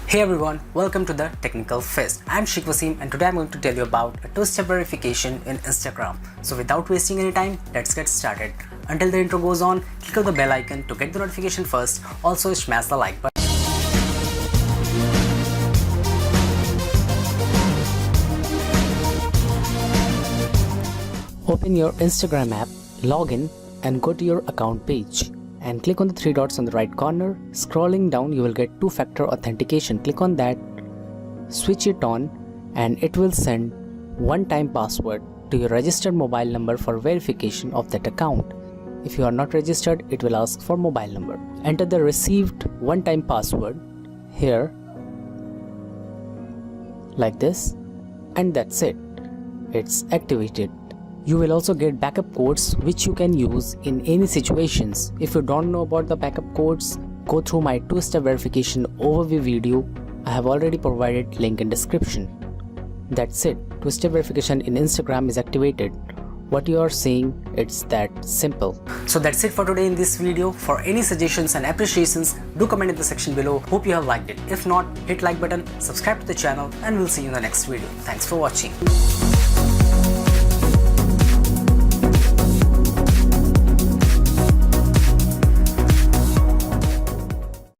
Hey everyone, welcome to the Technical Fist. I'm Sheikh Wasim and today I'm going to tell you about a two-step verification in Instagram. So without wasting any time, let's get started. Until the intro goes on, click on the bell icon to get the notification first. Also smash the like button. Open your Instagram app, log in and go to your account page. And click on the three dots on the right corner. Scrolling down, you will get two-factor authentication. Click on that, switch it on, and it will send one-time password to your registered mobile number for verification of that account. If you are not registered, it will ask for mobile number. Enter the received one-time password here, like this, and that's it. It's activated. You will also get backup codes which you can use in any situations. If you don't know about the backup codes, go through my two-step verification overview video. I have already provided link in description. That's it. Two-step verification in Instagram is activated. What you are seeing, it's that simple. So that's it for today in this video. For any suggestions and appreciations, do comment in the section below. Hope you have liked it. If not, hit like button, subscribe to the channel, and we'll see you in the next video. Thanks for watching.